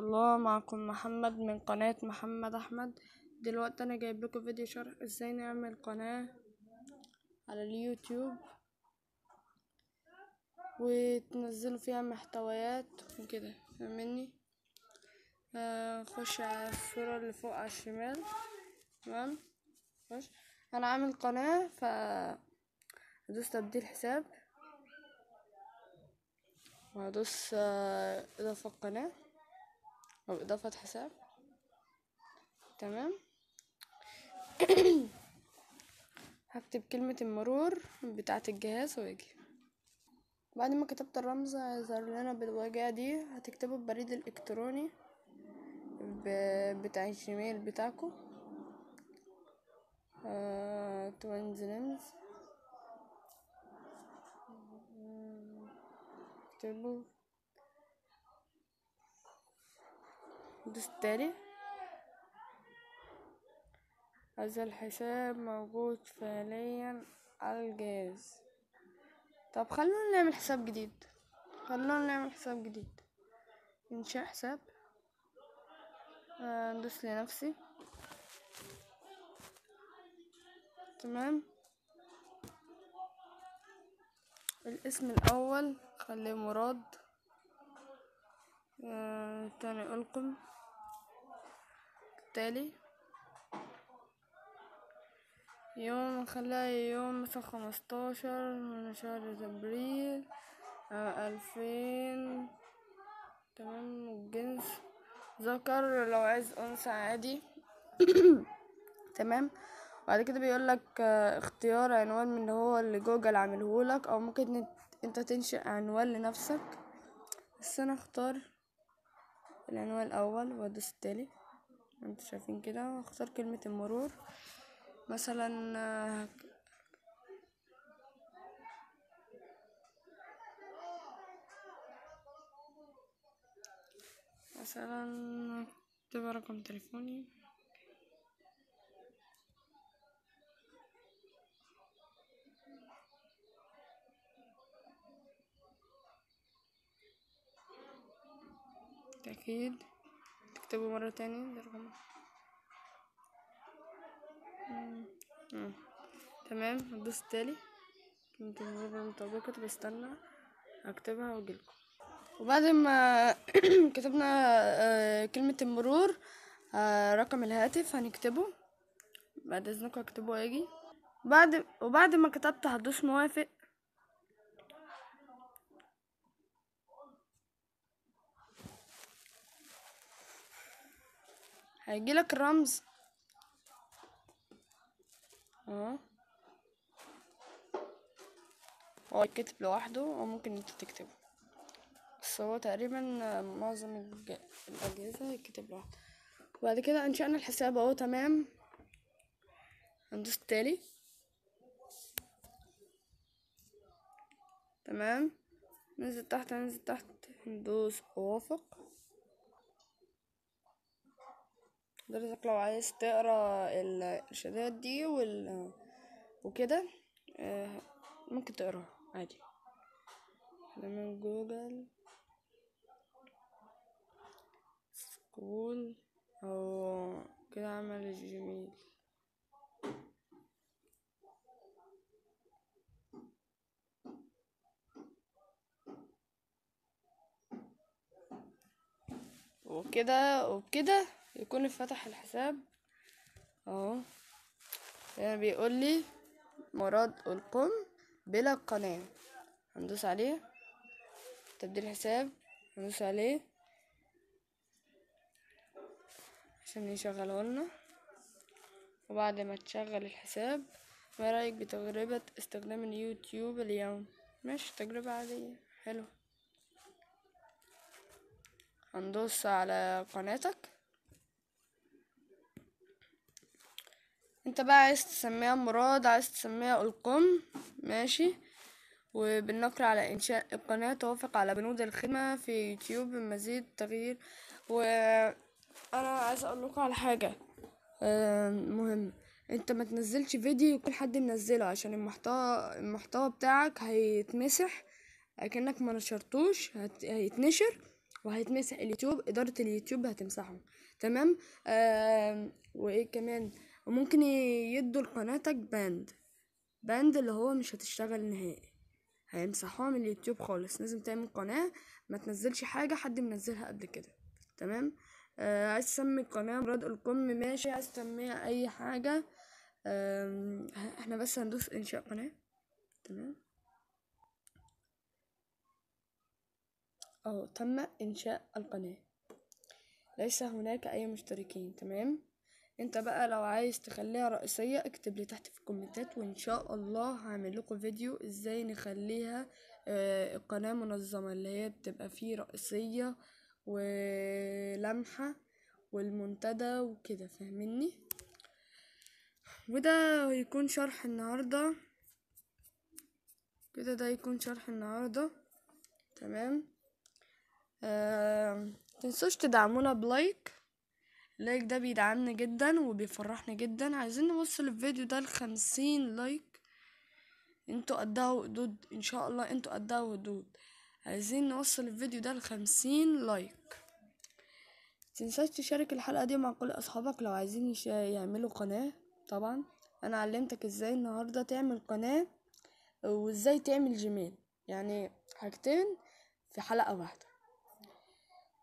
الله. معكم محمد من قناة محمد أحمد. دلوقتي أنا جايب لكم فيديو شرح ازاي نعمل قناة على اليوتيوب وتنزلوا فيها محتويات وكده، فاهمني؟ خش على الصورة اللي فوق على الشمال. تمام، خش. أنا عامل قناة هدوس تبديل حساب وهدوس إضافة قناة أو إضافة حساب. تمام. هكتب كلمة المرور بتاعة الجهاز واجي. بعد ما كتبت الرمز هيظهر لنا بالواجهة دي، هتكتبه ببريد الإلكتروني بتاع الجيميل بتاعكم. توينز لينز، اكتبه، دوس تالي. هذا الحساب موجود فعليا على الجهاز. طب خلونا نعمل حساب جديد. انشاء حساب. ندوس لنفسي. تمام. الاسم الاول خليه مراد. تاني القم تالي. يوم نخليها يوم مثلا 15 من شهر ابريل 2000. تمام. الجنس ذكر، لو عايز انثى عادي. تمام. بعد كده بيقولك اختيار عنوان من هو اللي جوجل عاملهولك، او ممكن انت تنشئ عنوان لنفسك، بس انا اختار العنوان الاول وادوس التالي. انتوا شايفين كده، واختار كلمة المرور مثلا. اكتب رقم تليفوني. تأكيد. تكتبه مرة تاني ده رقم. تمام. هدوس التالي. كلمة المرور المطابقة. بستنى اكتبها واجيلكم. وبعد ما كتبنا كلمة المرور، رقم الهاتف هنكتبه. بعد اذنكم اكتبه واجي. وبعد ما كتبت هدوس موافق. هيجيلك الرمز هو يتكتب لوحده او ممكن انت تكتبه، بس هو تقريبا معظم الاجهزه يتكتب لوحده. وبعد كده انشأنا الحساب اهو. تمام. هندوس التالي. تمام. ننزل تحت ندوس اوافق. حضرتك لو عايز تقرا الارشادات دي وكده ممكن تقراها عادي. ده من جوجل سكول او كده. عمل الجيميل. وبكده يكون فتح الحساب اهو. هنا بيقول لي مراد القم بلا قناة. هندوس عليه تبديل حساب. هندوس عليه عشان يشغله لنا. وبعد ما تشغل الحساب، ما رأيك بتجربة استخدام اليوتيوب اليوم؟ ماشي، تجربة عادية حلو. هندوس على قناتك. انت بقى عايز تسميها مراد، عايز تسميها القم، ماشي. وبالنقر على انشاء القناة توافق على بنود الخدمة في يوتيوب بمزيد تغيير. وانا عايز اقول لكم على حاجة مهم. انت ما تنزلش فيديو يكون حد منزله، عشان المحتوى بتاعك هيتمسح اكنك ما نشرتوش، هيتنشر وهيتمسح اليوتيوب، ادارة اليوتيوب هتمسحه. تمام. وايه كمان، وممكن يدوا لقناتك باند اللي هو مش هتشتغل نهائي، هيمسحوها من اليوتيوب خالص. لازم تعمل قناة ما تنزلش حاجة حد منزلها قبل كده. تمام. عايز تسمي القناة مراد القم ماشي، عايز تسميها اي حاجة. احنا بس هندوس انشاء قناة. تمام. تم انشاء القناة، ليس هناك اي مشتركين. تمام. انت بقى لو عايز تخليها رئيسية اكتب لي تحت في الكومنتات، وان شاء الله هعمل لكم فيديو ازاي نخليها القناة منظمة، اللي هي بتبقى فيه رئيسية ولمحة والمنتدى وكده، فاهميني؟ وده يكون شرح النهاردة كده، ده يكون شرح النهاردة. تمام. متنسوش تدعمونا بلايك، اللايك ده بيدعمنا جدا وبيفرحنا جدا. عايزين نوصل الفيديو ده ل50 لايك. انتوا قدها وقدود، ان شاء الله انتوا قدها وقدود. عايزين نوصل الفيديو ده ل50 لايك. متنساش تشارك الحلقة دي مع كل اصحابك لو عايزين يعملوا قناة. طبعا انا علمتك ازاي النهاردة تعمل قناة وازاي تعمل جيميل، يعني حاجتين في حلقة واحدة.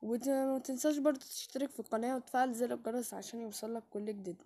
ومتنساش برضو تشترك في القناة وتفعل زر الجرس عشان يوصلك كل جديد.